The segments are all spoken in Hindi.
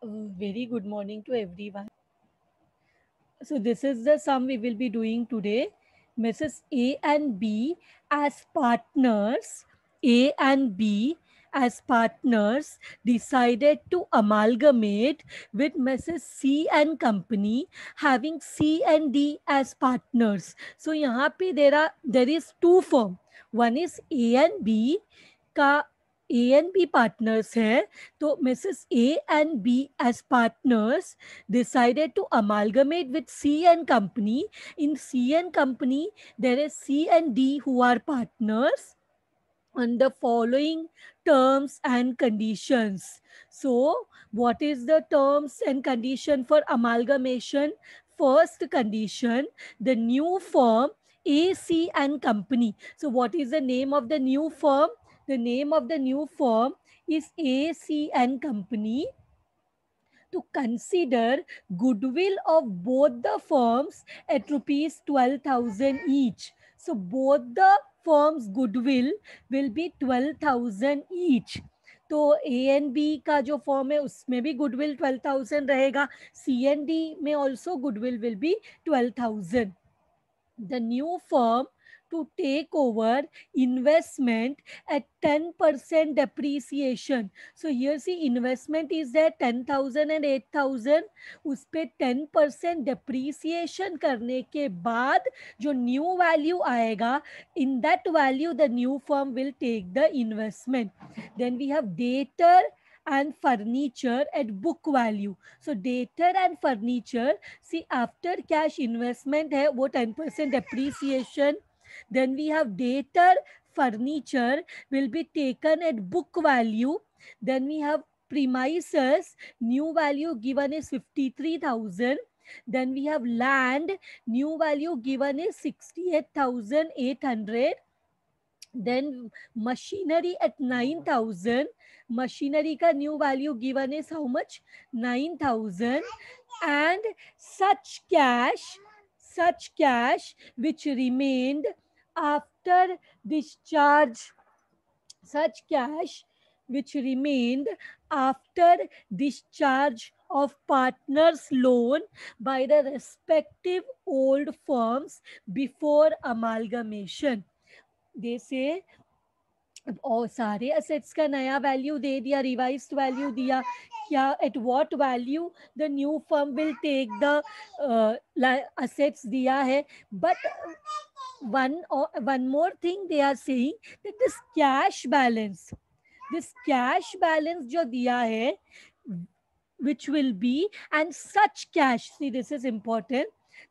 Very good morning to everyone. So this is the sum we will be doing today. Mrs. A and B as partners, A and B as partners decided to amalgamate with Mrs. C and company having C and D as partners. So यहाँ पे there is two firm. One is A and B का ए एंड बी पार्टनर्स है तो Mrs A and B as partners decided to amalgamate with C and company. In C and company, there is C and D who are partners on the following terms and conditions. So, what is the terms and condition for amalgamation? First condition, the new firm AC and Company. So, what is the name of the new firm? The name of the new firm is AC and Company to consider goodwill of both the firms at rupees 12,000 each. So both the firms goodwill will be 12,000 each. तो ए एंड बी का जो फॉर्म है उसमें भी गुडविल 12,000 रहेगा सी एंड डी में also goodwill will be 12,000 the new firm to take over investment at 10% depreciation. So here see investment is there 10,000 and 8,000 उस पे 10% depreciation करने के बाद जो new value आएगा in that value the new firm will take the investment. Then we have debtor and furniture at book value. So debtor and furniture see after cash investment है वो 10% depreciation. Then we have debtor furniture will be taken at book value. Then we have premises new value given is 53,000. Then we have land new value given is 68,800. Then machinery at 9,000. Machinery ka new value given is how much? 9,000. And such cash which remained after discharge, such cash which remained after discharge of partners loan by the respective old firms before amalgamation. They say और सारे असेट्स का नया वैल्यू दे दिया रिवाइज्ड वैल्यू दिया क्या at what value the new firm will take the assets दिया है but one more thing they are saying that this cash balance जो दिया है which will be and such cash, see this is important,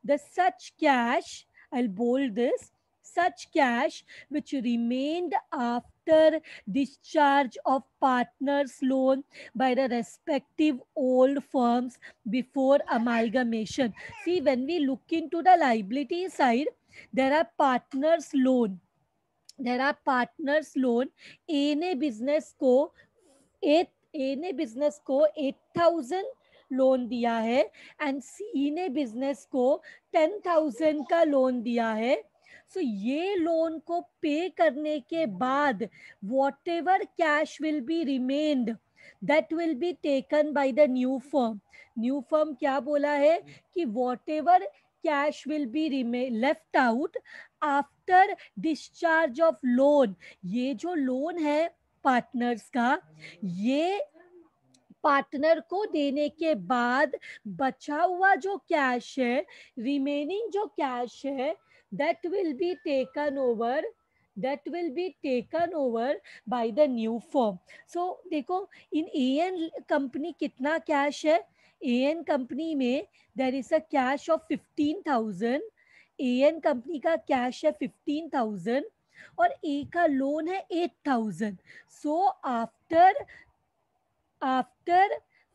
the such cash, I'll bold this, such cash which remained after discharge of partners loan by the respective old firms before amalgamation. See when we look into the liability side there are partners loan, ए ने बिजनेस को 8,000 लोन दिया है एंड सी ने बिजनेस को 10,000 का लोन दिया है. सो ये लोन को पे करने के बाद what ever cash will be remained that will be taken bye the new firm क्या बोला है कि what ever cash will be left out after discharge of loan, ये जो लोन है पार्टनर्स का ये पार्टनर को देने के बाद बचा हुआ जो कैश है रिमेनिंग जो कैश है that will be taken over by the new firm. So देखो इन एन कंपनी कितना कैश है, एन कंपनी में there is a cash of 15,000, N company का कैश है 15,000 और ए का लोन है 8,000. सो आफ्टर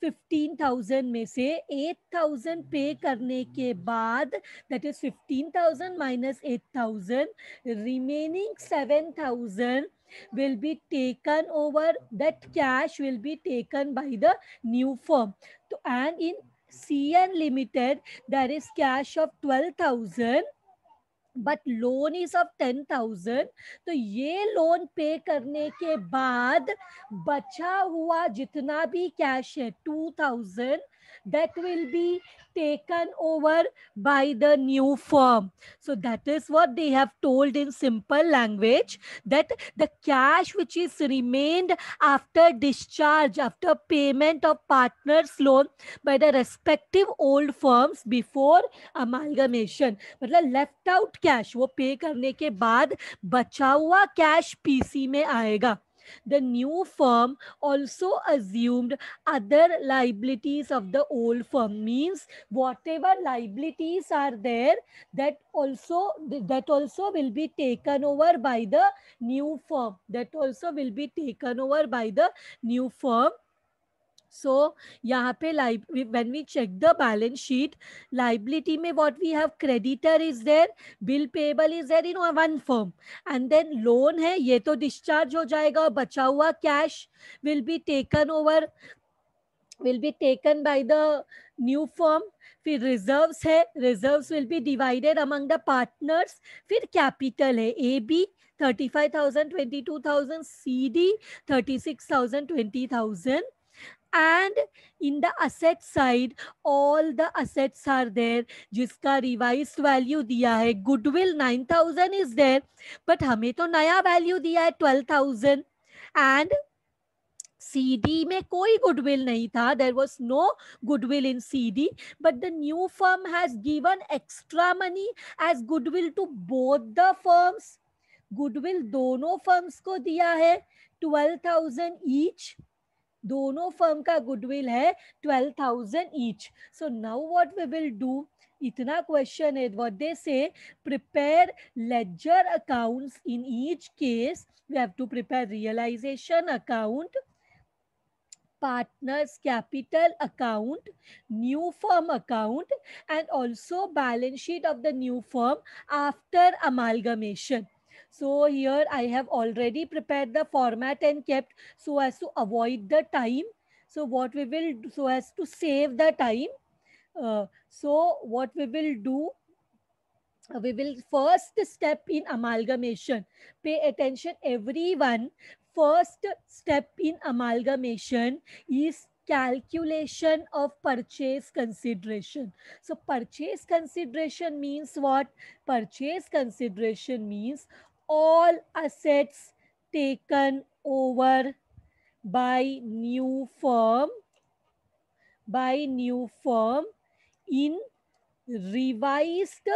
15,000 में से 8,000 पे करने के बाद that is 15,000 minus 8,000 remaining 7,000 will be taken over, that cash will be taken by the new firm. So, and in CN Limited there is cash of 12,000 but loan is of 10,000, तो ये लोन पे करने के बाद बचा हुआ जितना भी कैश है 2,000, that will be taken over by the new firm. So that is what they have told in simple language, that the cash which is remained after discharge, after payment of partners loan by the respective old firms before amalgamation, मतलब लेफ्ट आउट कैश वो पे करने के बाद बचा हुआ कैश पीसी में आएगा. The new firm also assumed other liabilities of the old firm, means whatever liabilities are there, that also that also will be taken over by the new firm, that also will be taken over by the new firm. So यहाँ पे when we check the balance sheet, liability में what we have, creditor is there, bill payable is there in one firm, and then loan है, ये तो discharge हो जाएगा, बचा हुआ cash will be taken over, will be taken by the new firm. फिर reserves है, reserves will be divided among the partners. फिर capital है, AB 35,000, 22,000, CD 36,000, 20,000. And in the asset side all the assets are there जिसका revised value दिया है. Goodwill 9,000 is there, but हमें तो नया value दिया है 12,000. And CD में कोई goodwill नहीं था, there was no goodwill in CD, but the new firm has given extra money as goodwill to both the firms. Goodwill दोनों firms को दिया है 12,000 each. दोनों फर्म का गुडविल है 12,000 each. So now what we will do, इतना क्वेश्चन है, what they say, prepare ledger accounts in each case. We have to prepare realisation account, partners capital account, new firm account, and also balance sheet of the new firm after amalgamation. So here I have already prepared the format and kept so as to avoid the time. So what we will do, so as to save the time, so what we will do, we will first step in amalgamation. Pay attention everyone. First step in amalgamation is calculation of purchase consideration. So purchase consideration means what? Purchase consideration means all assets taken over by new firm, in revised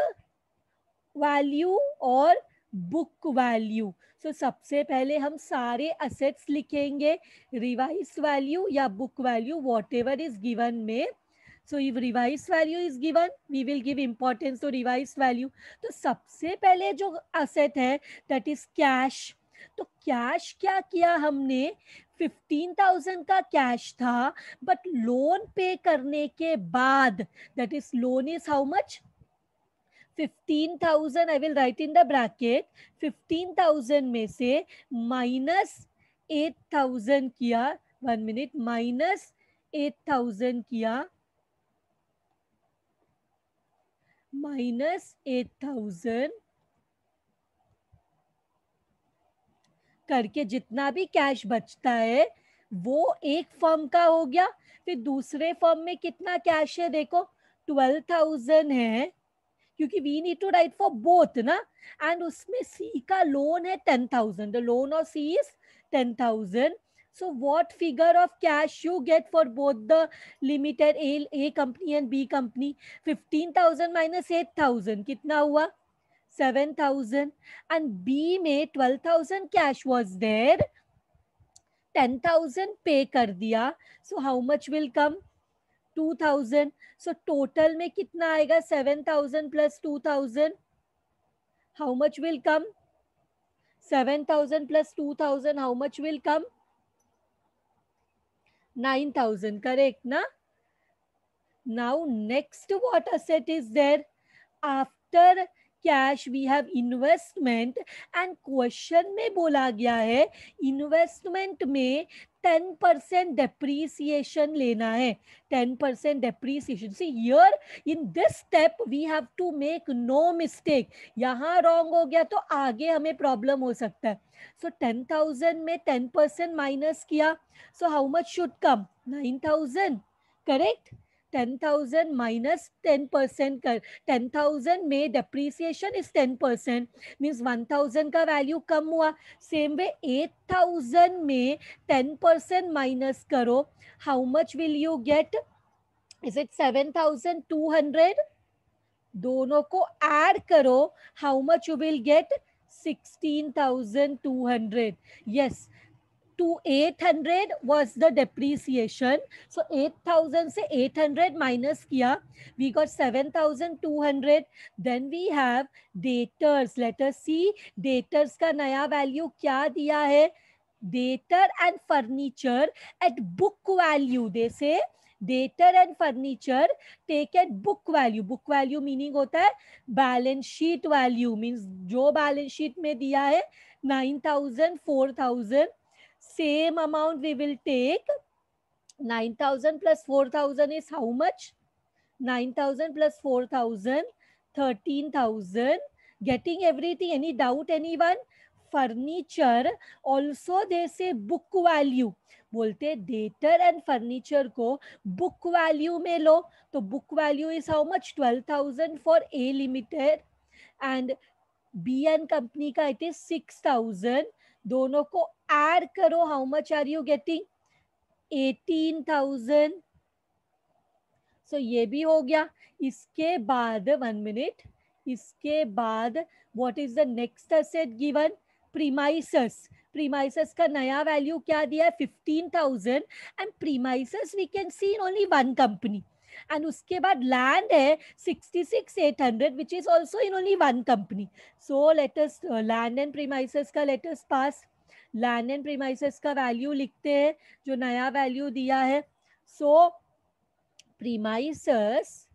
value और बुक वैल्यू. सो सबसे पहले हम सारे असेट्स लिखेंगे, रिवाइज वैल्यू या book value, whatever is given में. So if revise value is given we will give importance to revise value. तो सबसे पहले जो असेट है दैट इज कैश. तो कैश क्या किया हमने, 15,000 का कैश था, बट लोन पे करने के बाद, that is loan is how much, 15,000. I will write in the bracket, 15,000 में से minus 8,000 किया, 1 minute, minus 8,000 किया, minus 8,000 करके जितना भी कैश बचता है वो एक फर्म का हो गया. फिर दूसरे फर्म में कितना कैश है देखो, 12,000 है, क्योंकि we need to write for both ना. एंड उसमें सी का लोन है 10,000, the loan of C is 10,000. So what figure of cash you get for both the limited A company and B company, 15,000 minus 8,000 कितना हुआ, 7,000. एंड बी में 12,000 कैश वॉज देयर, 10,000 पे कर दिया. So how much will come, 2,000. So total में कितना आएगा, 7,000 plus 2,000. How much will come? 7,000 plus 2,000. How much will come? 9,000. Correct, na? Now next what asset is there after cash, we have investment, and question में बोला गया है इन्वेस्टमेंट में 10% depreciation लेना है, 10% depreciation. See here in this step we have to make no mistake. यहाँ wrong हो गया तो आगे हमें problem हो सकता है. So 10,000 में 10% minus किया, so how much should come? 9,000, correct? 10,000 minus 10% कर, 10,000 में depreciation is 10%, means 1,000 का value कम हुआ. Same way 8,000 में 10% minus करो, how much will you get? Is it 7,200? दोनों को add करो, how much you will get? 16,200. Yes, to 800 was the depreciation. So 8,000 से 800 minus किया, we got 7,200. Then we have debtors. Let us see debtors का नया value क्या दिया है. Debtor and furniture at book value. They say debtor and furniture take at book value. Book value meaning होता है balance sheet value, means जो balance sheet में दिया है 9,000, 4,000. Same amount we will take. 9,000 plus 4,000 is how much? 9,000 plus 4,000, 13,000. Getting everything? Any doubt, anyone? Furniture also they say book value. बोलते डेटर एंड फर्नीचर को बुक वैल्यू में लो, तो book value is how much? 12,000 for A limited, and B and company का इट इज 6,000. दोनों को ऐड करो, how much are you getting? 18,000. So ये भी हो गया. इसके बाद 1 मिनट, इसके बाद what is the next asset given? Premises. Premises का नया वैल्यू क्या दिया है? 15,000. And premises we can see in only one company. And उसके बाद लैंड है 66,800 which is also in only one company. So let us land and premises का let us pass. Land and premises का वैल्यू लिखते हैं जो नया वैल्यू दिया है. सो प्रीमाइसेस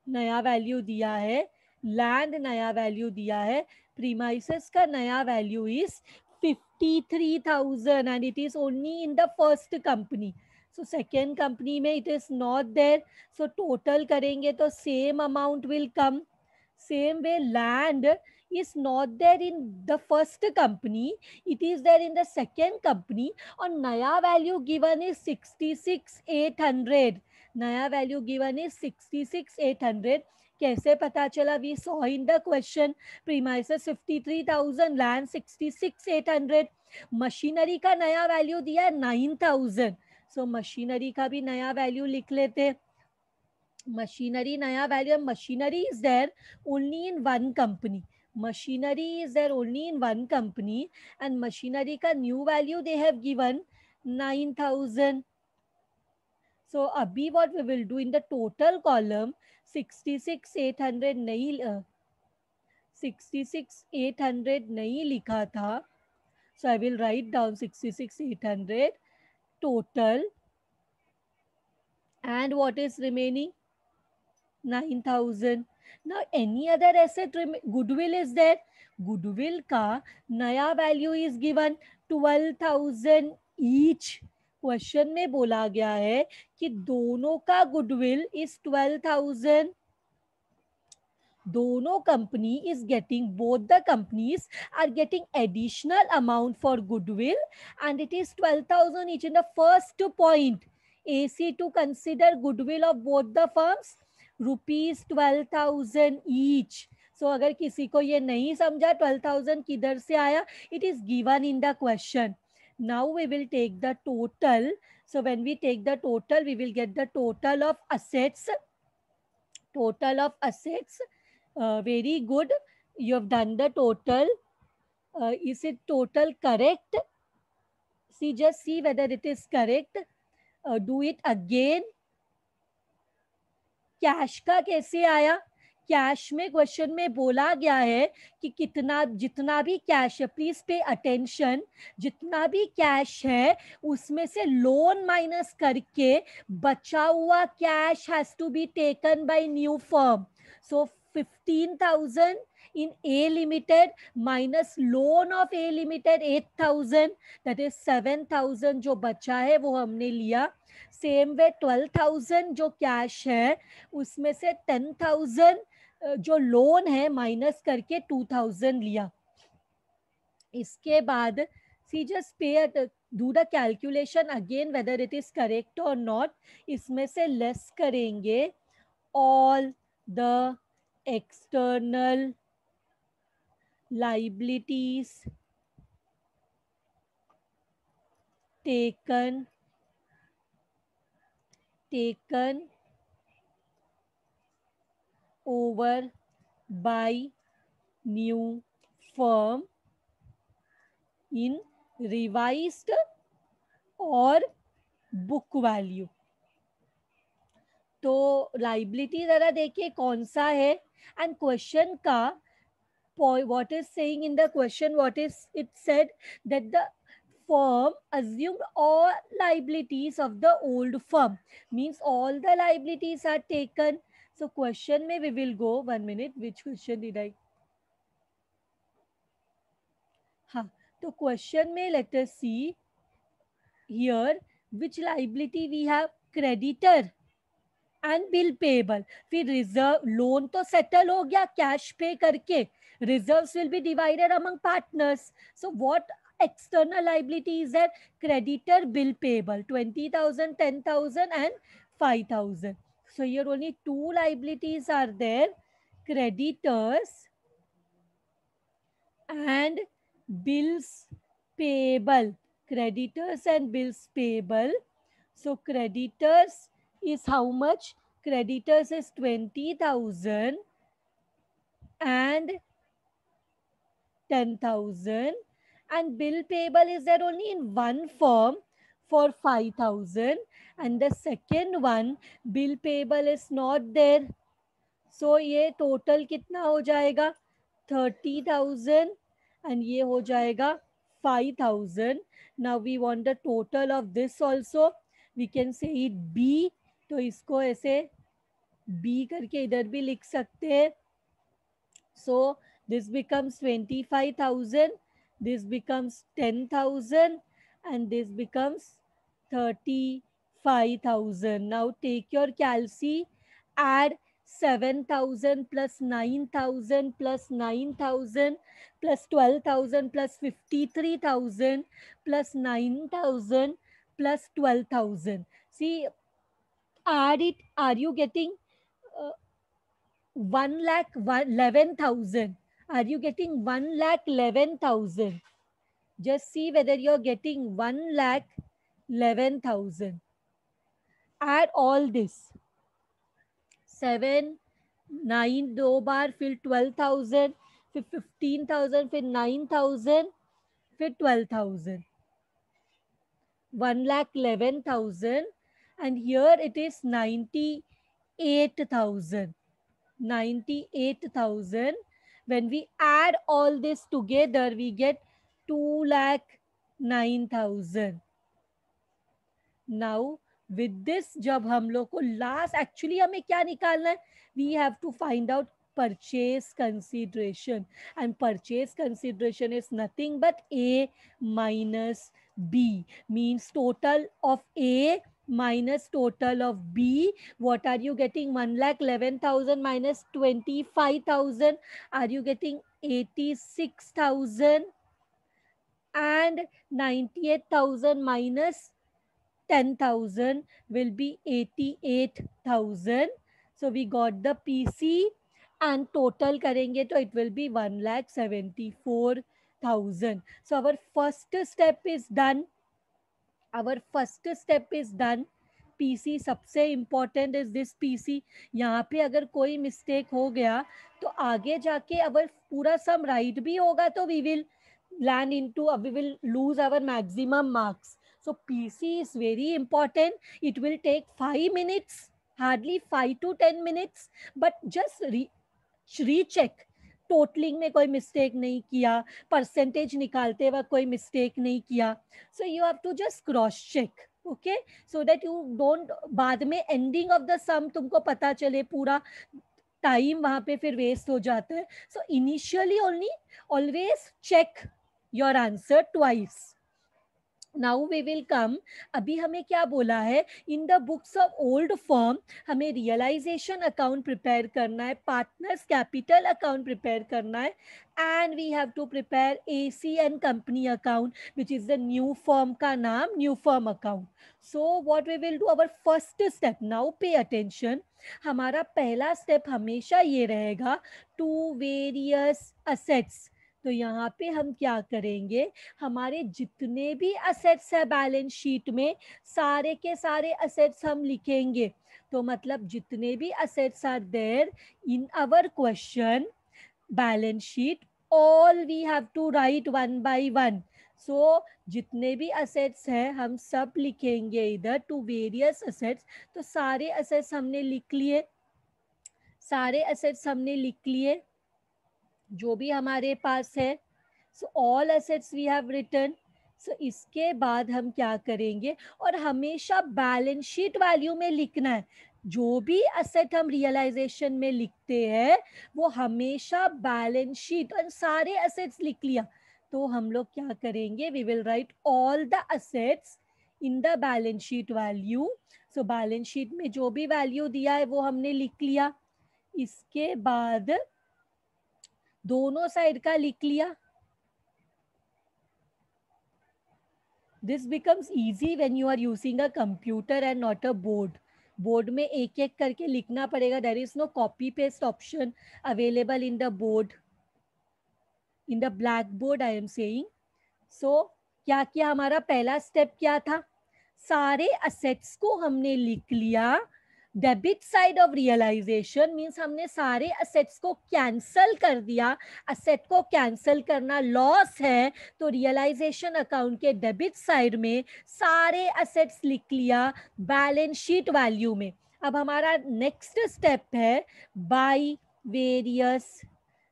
नया वैल्यू दिया है, लैंड नया वैल्यू दिया है. प्रीमाइसेस का नया value is 53,000 and it is only in the first company. So second company में it is not there. So total करेंगे तो same amount will come. Same way land is not there in the first company, it is there in the second company. और नया value given is 66,800. नया value given is 66,800. कैसे पता चला? We saw in the question premises 53,000, land 66,800. Machinery का नया वैल्यू दिया है 9,000. सो मशीनरी का भी नया वैल्यू लिख लेते. मशीनरी नया value, machinery is there only in one company. Machinery is there only in one company, and machinery ka new value they have given 9,000. So abhi what we will do in the total column, 66,800 nahi 66,800 nahi likha tha, so I will write down 66,800 total, and what is remaining? 9,000. Now any other asset, goodwill is there. Goodwill का नया value is given 12,000 each. Question में बोला गया है कि दोनों का goodwill is 12,000. दोनों company is getting, both the companies are getting additional amount for goodwill, and it is 12,000 each. In the first point, AC to consider goodwill of both the firms, ₹12,000 each. So अगर किसी को ये नहीं समझा 12,000 किधर से आया, it is given in the question. Now we will take the total. So when we take the total, we will get the total of assets. Total of assets. Very good. You have done the total. Is it total correct? See, just see whether it is correct. Do it again. Cash का कैसे आया? कैश में क्वेश्चन में बोला गया है कि कितना, जितना भी कैश है, प्लीज पे अटेंशन, जितना भी कैश है उसमें से लोन माइनस करके बचा हुआ cash has to be taken by new firm. So 15,000 in A Limited minus loan of A Limited 8,000, that is 7,000 जो बचा है वो हमने लिया. सेम वे 12,000 जो कैश है उसमें से 10,000 जो लोन है माइनस करके 2,000 लिया. इसके बाद see just pay do the calculation again whether it is correct और नॉट. इसमें से लेस करेंगे all the external liabilities taken over by new firm in revised और बुक वैल्यू. तो लाइबिलिटी जरा देखिए कौन सा है. एंड क्वेश्चन का what is saying in the question, what is it said, that the firm assumed all liabilities of the old firm, means all the liabilities are taken. So question में we will go, 1 minute, which question did I, हाँ, तो क्वेश्चन में let us see here which liability we have, creditor and bill payable. फिर रिजर्व, लोन तो सेटल हो गया कैश पे करके, reserves will be divided among partners. So what external liabilities are creditor, bill payable, 20,000, 10,000 and 5,000. So here only two liabilities are there, creditors and bills payable. Creditors and bills payable. So creditors is how much? Creditors is 20,000 and 10,000, and bill payable is there only in one firm for 5,000, and the second one bill payable is not there. So ये total कितना हो जाएगा? 30,000 and ये हो जाएगा 5,000. Now we want the total of this also. We can say it B. तो इसको ऐसे B करके इधर भी लिख सकते हैं. So this becomes 25,000, this becomes 10,000 and this becomes 35,000. Now take your calci, add 7,000 plus 9,000 plus 9,000 plus 12,000 plus 53,000 plus 9,000 plus 12,000. See, add it. Are you getting 1,11,000? Are you getting 1,11,000? Just see whether you're getting 1,11,000. Add all this. 7, 9 दो बार, फिर 12,000, फिर 15,000, फिर 9,000, फिर 12,000. 1,11,000 and here it is 98,000. 98,000. When we add all this together, we get 2,09,000. Now with this, जब हम लोग को last, actually हमें क्या निकालना है? We have to find out purchase consideration, and purchase consideration is nothing but A minus B, means total of A minus total of B. What are you getting? 1,11,000 minus 25,000. Are you getting 86,000? And 98,000 minus 10,000 will be 88,000. So we got the PC and total करेंगे तो it will be 1,74,000. So our first step is done. Our first step is done. PC सबसे important is this PC. यहाँ पे अगर कोई mistake हो गया तो आगे जाके अगर पूरा sum right भी होगा तो we will lose our maximum marks. So PC is very important. It will take 5 minutes, hardly 5 to 10 minutes, but just recheck, totalling में कोई मिस्टेक नहीं किया, परसेंटेज निकालते वक्त कोई मिस्टेक नहीं किया. So you have to just cross check, okay, so that you don't बाद में एंडिंग ऑफ द सम तुमको पता चले, पूरा टाइम वहां पे फिर वेस्ट हो जाता है. So initially only always check your answer twice. Now we will come, अभी हमें क्या बोला है, in the books of old firm हमें रियलाइजेशन अकाउंट प्रिपेयर करना है, पार्टनर्स कैपिटल अकाउंट प्रिपेयर करना है, and we have to prepare AC and company account which is the new firm का नाम, new firm account. So what we will do, our first step, now pay attention, हमारा पहला स्टेप हमेशा ये रहेगा, टू वेरियस असेट्स. तो यहाँ पे हम क्या करेंगे, हमारे जितने भी असेट्स है बैलेंस शीट में, सारे के सारे असेट्स हम लिखेंगे. तो मतलब जितने भी assets are there in our question balance sheet, all we have to write one by one. So जितने भी असेट्स हैं हम सब लिखेंगे इधर, टू वेरियस असेट्स. तो सारे असेट्स हमने लिख लिए, सारे असेट्स हमने लिख लिए जो भी हमारे पास है. So all assets we have written. So इसके बाद हम क्या करेंगे, और हमेशा बैलेंस शीट वैल्यू में लिखना है. जो भी असेट हम रियलाइजेशन में लिखते हैं वो हमेशा बैलेंस शीट, और सारे असेट्स लिख लिया तो हम लोग क्या करेंगे, we will write all the assets in the balance sheet value. So balance sheet में जो भी वैल्यू दिया है वो हमने लिख लिया. इसके बाद दोनों साइड का लिख लिया. This becomes easy when you are using a computer and not a board. Board में एक एक करके लिखना पड़ेगा. There is no copy paste option available in the board, in the black board I am saying. So क्या किया, हमारा पहला स्टेप क्या था, सारे असेट्स को हमने लिख लिया. Debit side of realisation means हमने सारे असेट्स को कैंसल कर दिया. असेट को कैंसल करना लॉस है, तो रियलाइजेशन अकाउंट के डेबिट साइड में सारे असेट्स लिख लिया बैलेंस शीट वैल्यू में. अब हमारा नेक्स्ट स्टेप है बाय वेरियस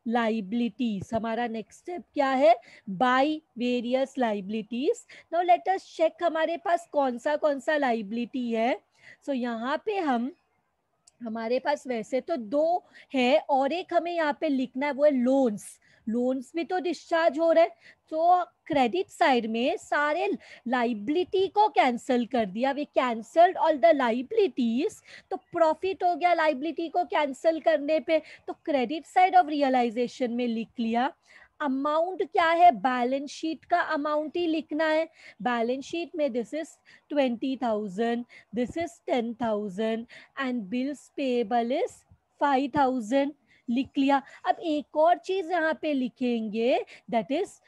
लाइबिलिटीज. हमारा नेक्स्ट स्टेप क्या है, by various liabilities. Now let us check हमारे पास कौन सा लाइबिलिटी है. सो यहाँ पे हमारे पास वैसे तो दो है और एक हमें यहाँ पे लिखना है, वो है लोन्स. लोन्स भी तो डिस्चार्ज हो रहे हैं. तो क्रेडिट साइड में सारे लाइबिलिटी को कैंसल कर दिया, we cancelled all the liabilities. तो प्रॉफिट हो गया लाइबिलिटी को कैंसल करने पे. तो क्रेडिट साइड ऑफ रियलाइजेशन में लिख लिया. अमाउंट क्या है, बैलेंस शीट का अमाउंट ही लिखना है. बैलेंस शीट में this is 20,000, this is 10,000 and bills payable is 5,000. लिख लिया. अब एक और चीज यहाँ पे लिखेंगे, दैट इज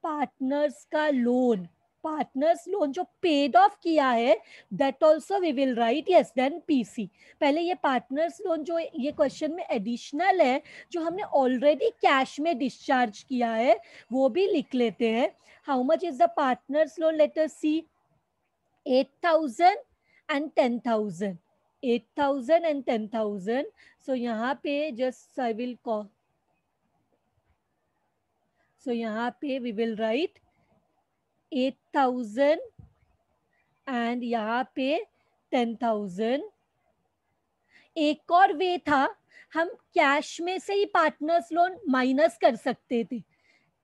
पार्टनर्स का लोन. पार्टनर्स लोन जो पेड ऑफ किया है, that also we will write. Yes, then PC. पहले ये पार्टनर्स लोन जो ये क्वेश्चन में एडिशनल है, जो हमने ऑलरेडी कैश में डिस्चार्ज किया है, वो भी लिख लेते हैं. How much is the partners loan, let us see. 8,000 and 10,000. 8,000 and 10,000. So यहाँ पे just I will call. So यहाँ पे we will write 8,000 and यहाँ पे 10,000. एक और वे था, हम कैश में से ही पार्टनर्स लोन माइनस कर सकते थे.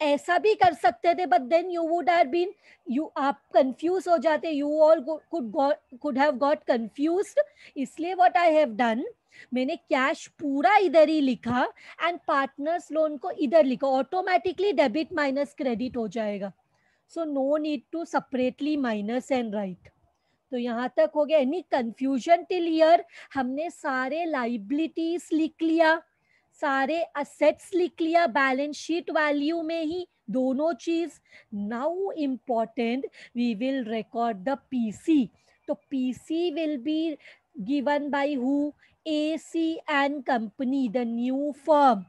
ऐसा भी कर सकते थे, but then you would have been, you आप कंफ्यूज हो जाते, you all could have got confused. इसलिए व्हाट आई हैव डन, मैंने कैश पूरा इधर ही लिखा एंड पार्टनर्स लोन को इधर लिखा. ऑटोमेटिकली डेबिट माइनस क्रेडिट हो जाएगा. So no need to separately minus and write. तो यहाँ तक हो गया. Any confusion till here? हमने सारे लाइबिलिटीज लिख लिया, सारे असेट्स लिख लिया बैलेंस शीट वैल्यू में ही, दोनों चीज. Now important, we will record the PC. तो PC will be given by who, AC and company, the new firm.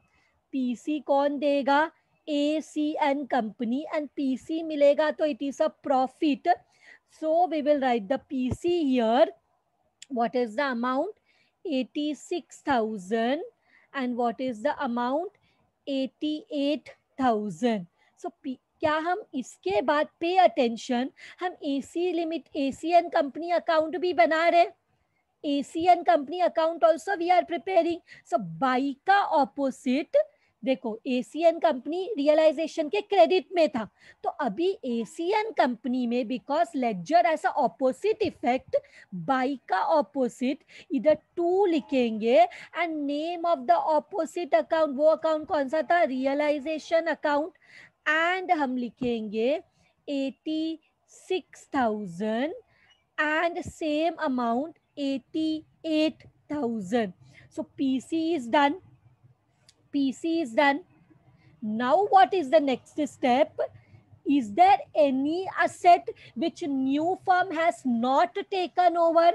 PC कौन देगा, AC and company. And PC मिलेगा तो it is a profit. So we will write the PC here. What is the amount? 86,000 and what is the amount? 88,000. So क्या हम इसके बाद पे अटेंशन, हम AC limit Asian company account भी बना रहे, Asian company account also we are preparing. So by का ऑपोजिट, देखो एशियन कंपनी रियलाइजेशन के क्रेडिट में था, तो अभी एशियन कंपनी में बिकॉज लेजर ऐसा ऑपोजिट इफेक्ट, बाई का ऑपोजिट इधर 2 लिखेंगे and name of the opposite account, वो अकाउंट कौन सा था? Realisation account. एंड हम लिखेंगे 86,000 and same amount 88,000. So PC is done. PC is done. Now what is the next step? Is there any asset which new firm has not taken over?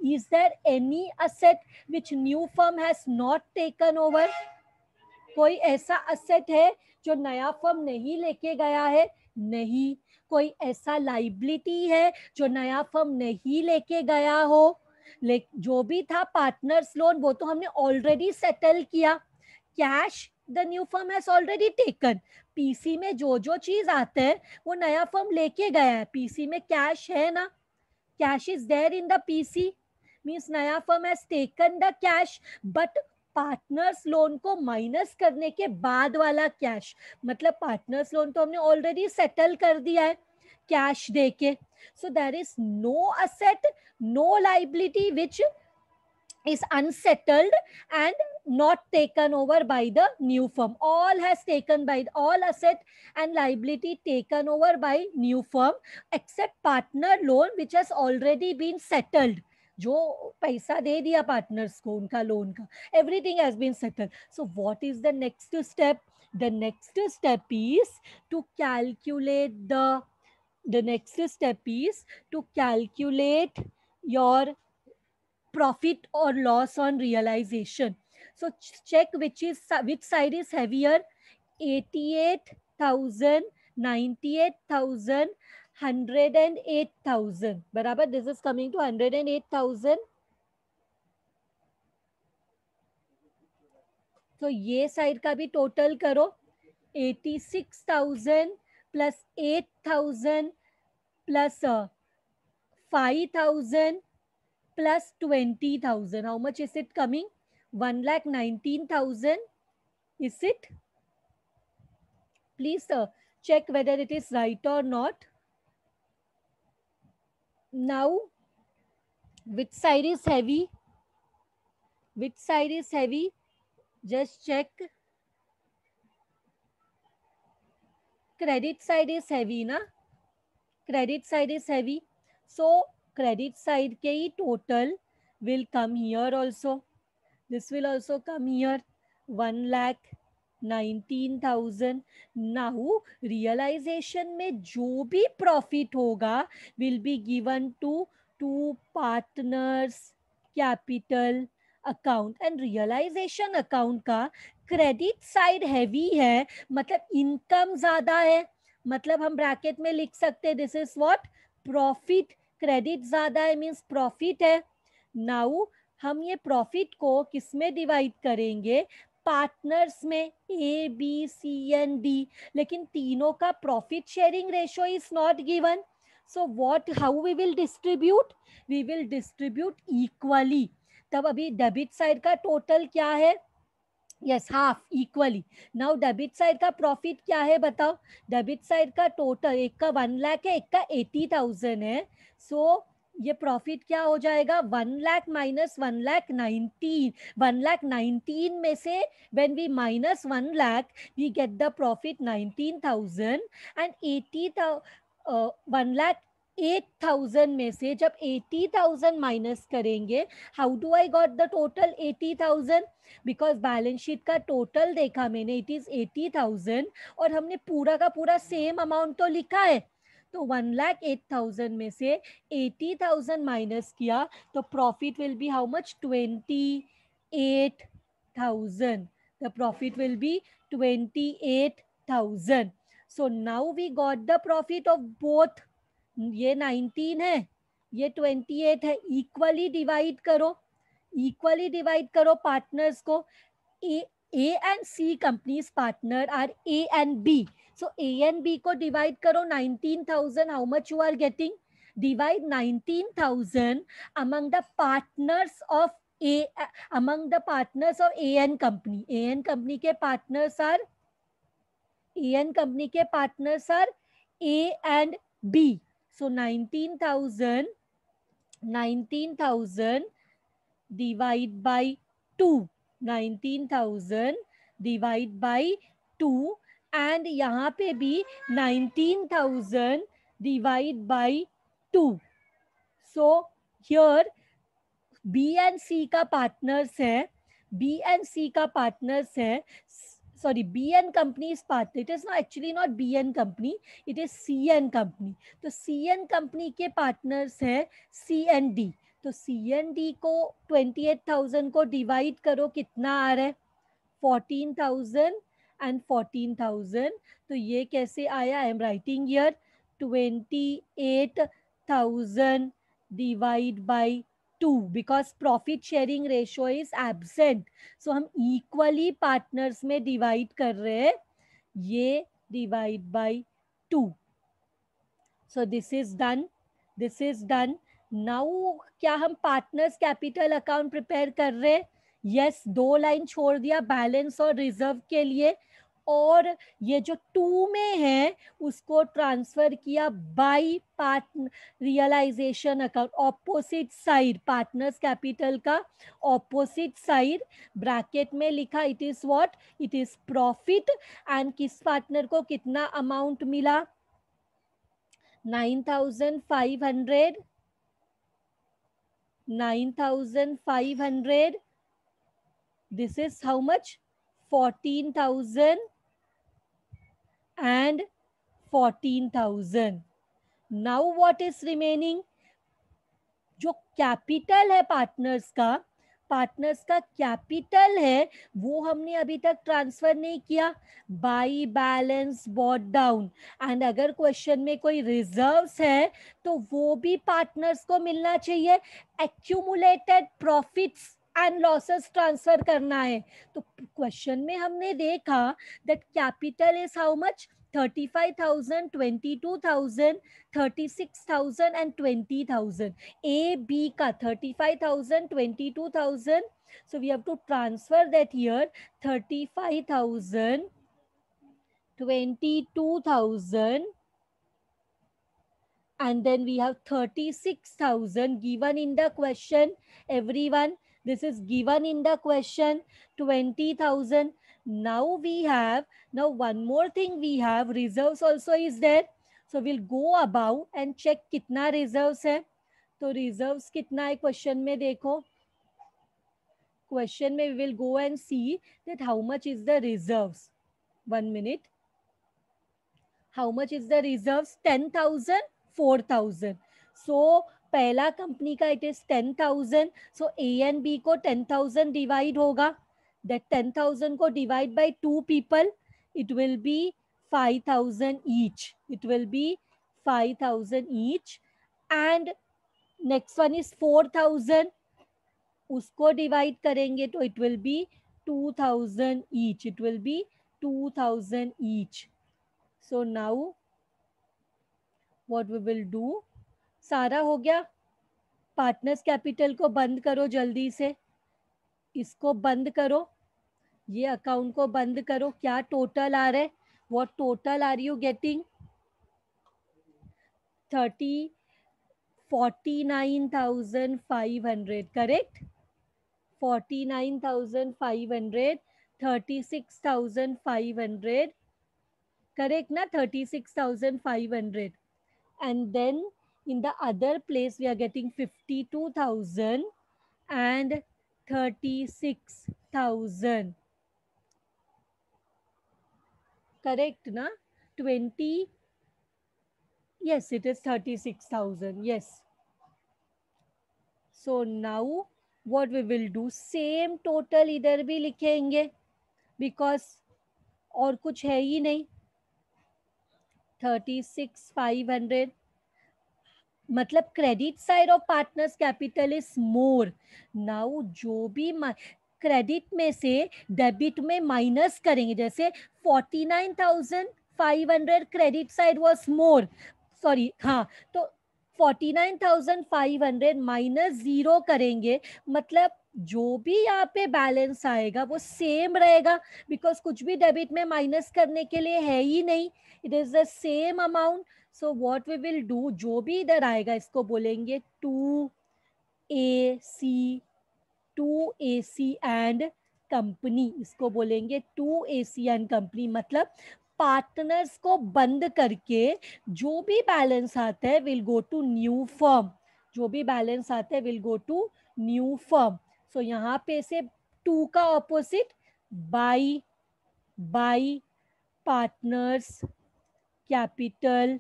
Is there any asset which new firm has not taken over? कोई ऐसा असेट है जो नया फर्म नहीं लेके गया है? नहीं. कोई ऐसा लाइबिलिटी है जो नया फर्म नहीं लेके गया हो? जो भी था पार्टनर्स लोन वो तो हमने ऑलरेडी सेटल किया. Cash the new firm has already taken. PC में जो जो चीज आते हैं वो नया फर्म लेके गया है. पीसी में कैश है ना, cash is there in the PC, means नया firm has taken the cash. But partners loan को माइनस करने के बाद वाला कैश, मतलब पार्टनर्स लोन तो हमने ऑलरेडी सेटल कर दिया है कैश देके. So there is no asset, no liability which is unsettled and not taken over by the new firm. All has taken by all asset and liability taken over by new firm except partner loan which has already been settled. जो पैसा दे दिया पार्टनर्स को उनका लोन का, everything has been settled. So what is the next step? The next step is to calculate the next step is to calculate your profit or loss on realization. So check which side is heavier. 88,000, 98,000, 108,000. बराबर, this is coming to 108,000. तो ये साइड का भी टोटल करो. 86,000 plus 8,000 plus 5,000 plus 20,000. How much is it coming? 1,19,000. Is it? Please check whether it is right or not. Now, which side is heavy? Which side is heavy? Just check. Credit side is heavy, na? Credit side is heavy. So, credit side ke total will come here also. This will also come here. 1,19,000. Now, realization में जो भी profit होगा will be given to partners capital account. And realization account का credit side heavy है, मतलब income ज़्यादा है, मतलब हम ब्रैकेट में लिख सकते हैं this is what? Profit. Credit ज़्यादा है means profit है. Now, हम ये प्रॉफिट को किस में डिवाइड करेंगे? पार्टनर्स में, A B C and D. लेकिन तीनों का profit sharing ratio is not given. So what, how we will distribute? We will distribute equally. तब अभी डेबिट साइड का टोटल क्या है? Yes, half equally. Now debit side का प्रॉफिट क्या है बताओ? डेबिट साइड का टोटल, एक का 1 लाख है, एक का 80,000 है. सो ये प्रॉफिट क्या हो जाएगा? 1 लाख माइनस 1,19,000. 1,19,000 में से when we minus 1 lakh we get the profit 19,000. And 1,08,000 में से जब 80,000 माइनस करेंगे, how do I got the total 80,000? Because balance sheet का टोटल देखा मैंने, इट इज 80,000 और हमने पूरा का पूरा सेम अमाउंट तो लिखा है. तो 1,08,000 में से 80,000 माइनस किया तो profit will be how much? 28,000. The profit will be 28,000. So now we got the profit of both. ये 19 है, ये 28 है. इक्वली डिवाइड करो, इक्वली डिवाइड करो पार्टनर्स को. A and C companies partner are A and B. So A and B को divide करो 19,000. How much you are getting? Divide 19,000 among the partners of A, among the partners of AN company. AN company के partners are A and B. So 19,000 divide by 2. 19,000 divide by 2 and यहाँ पे भी 19,000 divide by 2. So here B and C का partners है, B and C का partners है, sorry, B and company is partner. It is not actually not B and company, it is C and company. तो C and company के partners है C and D. तो C and D को 28,000 को divide करो, कितना आ रहा है? 14,000 and 14,000. तो ये कैसे आया? I am writing here 28,000 divide by 2 because profit sharing ratio is absent. So हम equally partners में divide कर रहे हैं, ये divide by 2. So this is done. This is done. Now क्या हम partners capital account prepare कर रहे हैं? Yes, 2 लाइन छोड़ दिया बैलेंस और रिजर्व के लिए, और ये जो 2 में है उसको ट्रांसफर किया by partner realisation account, opposite side, partners capital का ऑपोजिट साइड, ब्रैकेट में लिखा it is what, it is profit, and किस पार्टनर को कितना अमाउंट मिला? 9,500. 9,500. This is how much? 14,000 and 14,000. Now what is remaining? जो कैपिटल है पार्टनर्स का कैपिटल है वो हमने अभी तक ट्रांसफर नहीं किया, by balance bought down, and अगर क्वेश्चन में कोई रिजर्व्स है तो वो भी पार्टनर्स को मिलना चाहिए. Accumulated profits and losses transfer करना है. तो क्वेश्चन में हमने देखा that capital is how much? 35,000, 22,000, 36,000 and 20,000. A, B का 35,000, 22,000. So we have to transfer that here. 35,000, 22,000, and then we have 36,000 given in the question. Everyone, this is given in the question. 20,000. Now we have, now one more thing we have, reserves also is there. So we'll go above and check कितना reserves है. तो reserves कितना है question में देखो. Question में we will go and see that how much is the reserves. 1 minute. How much is the reserves? 10,000, 4,000. So पहला कंपनी का it is 10,000. So A and B को 10,000 divide होगा. That 10,000 को divide by 2 people. It will be 5,000 each. It will be 5,000 each. And next one is 4,000. उसको divide करेंगे तो it will be 2,000 each. It will be 2,000 each. So now what we will do, सारा हो गया. पार्टनर्स कैपिटल को बंद करो जल्दी से, इसको बंद करो, ये अकाउंट को बंद करो. क्या टोटल आ रहा है? What total are you getting? 49,500. Correct? 49,500, 36,500. correct na? 36,500. And then in the other place we are getting 52,000 and 36,000. correct na? 20, yes, it is 36,000. yes. So now what we will do, same total इधर भी लिखेंगे because और कुछ है ही नहीं. 36,500. मतलब credit side of partners capital is more. Now जो भी क्रेडिट में से डेबिट में माइनस करेंगे. जैसे 49,500 credit side was more, sorry हाँ, तो 49,500 माइनस 0 करेंगे, मतलब जो भी यहाँ पे बैलेंस आएगा वो सेम रहेगा, बिकॉज कुछ भी डेबिट में माइनस करने के लिए है ही नहीं. It is the same amount. So what we will do, जो भी इधर आएगा इसको बोलेंगे 2AC, 2AC एंड कंपनी. इसको बोलेंगे 2AC एंड कंपनी. मतलब पार्टनर्स को बंद करके जो भी बैलेंस आता है will go to new firm. जो भी बैलेंस आता है will go to new firm. So यहाँ पे से 2 का opposite by partners capital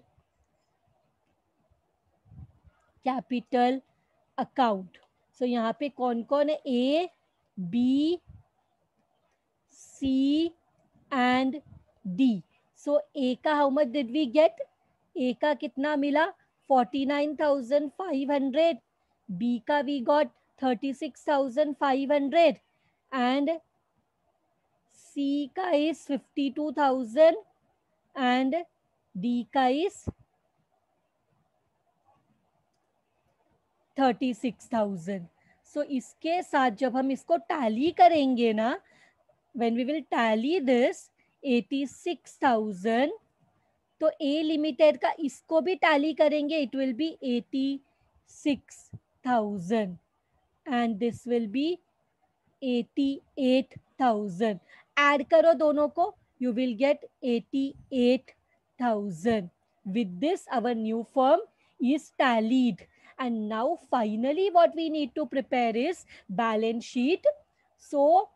account. So यहाँ पे कौन कौन है, A, B, C and D. So A का how much did we get? A का कितना मिला? 49,500. B का we got 36,500 and C का is 52,000 and D का is 36,000. So इसके साथ जब हम इसको टैली करेंगे ना, when we will tally this 86,000, तो A लिमिटेड का इसको भी टैली करेंगे, it will be 86,000 and this will be 88,000. Add करो दोनों को, you will get 88,000. With this our new firm is tallied. And now finally what we need to prepare is balance sheet. So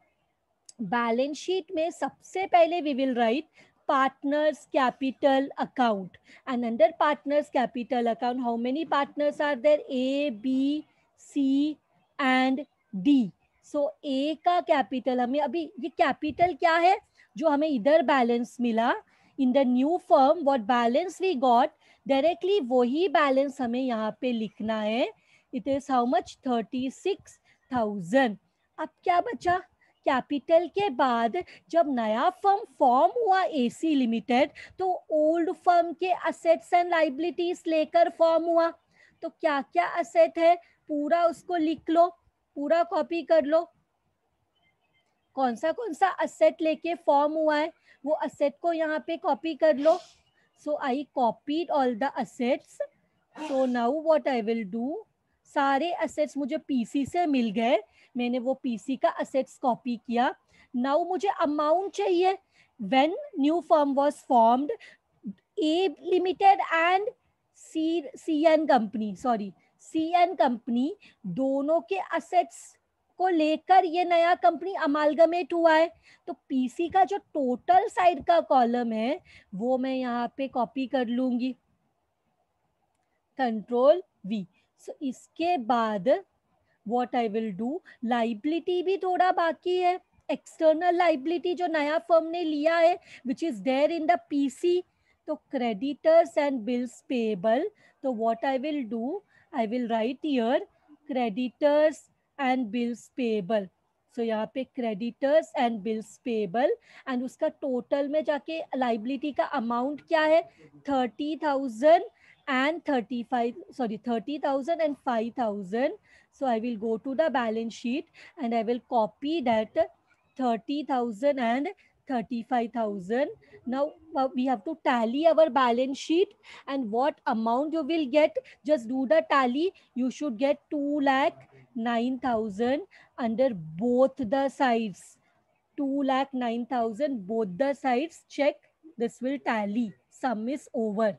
balance sheet में सबसे पहले we will write partners capital account. And under partners capital account how many partners are there, A, B, C and D. सो A का कैपिटल, हमें अभी ये कैपिटल क्या है जो हमें इधर बैलेंस मिला in the new firm, what balance we got, directly वही बैलेंस हमें यहाँ पे लिखना है. It is how much, 36,000. अब क्या बचा, कैपिटल के बाद जब नया फर्म फॉर्म हुआ AC लिमिटेड, तो ओल्ड फर्म के असेट्स एंड लाइबिलिटीज लेकर फॉर्म हुआ. तो क्या क्या असेट है पूरा उसको लिख लो, पूरा कॉपी कर लो. कौन सा असेट लेके फॉर्म हुआ है वो असेट को यहाँ पे कॉपी कर लो. So I copied all the assets. So now what I will do, सारे असेट्स मुझे पीसी से मिल गए, मैंने वो पीसी का असेट्स कॉपी किया. नाउ मुझे अमाउंट चाहिए. When new firm was formed, A limited and CN company दोनों के असेट्स को लेकर ये नया कंपनी अमालगमेट हुआ है. तो पीसी का जो टोटल साइड का कॉलम है वो मैं यहाँ पे कॉपी कर लूंगी, कंट्रोल V. सो इसके बाद what I will do, liability भी थोड़ा बाकी है, एक्सटर्नल लाइबिलिटी जो नया फर्म ने लिया है which is there in the PC. तो क्रेडिटर्स एंड बिल्स पेएबल. तो what I will do, I will write here creditors and bills payable. So यहाँ पे creditors and bills payable and उसका टोटल में जाके लाइबिलिटी का अमाउंट क्या है, 30,000 and 30,000 and 5,000. So I will go to the balance sheet and I will copy that 30,000 and 35,000. Now we have to tally our balance sheet and what amount you will get, just do the tally. You should get 2,09,000 under both the sides. 2,09,000 both the sides. Check, this will tally. Sum is over.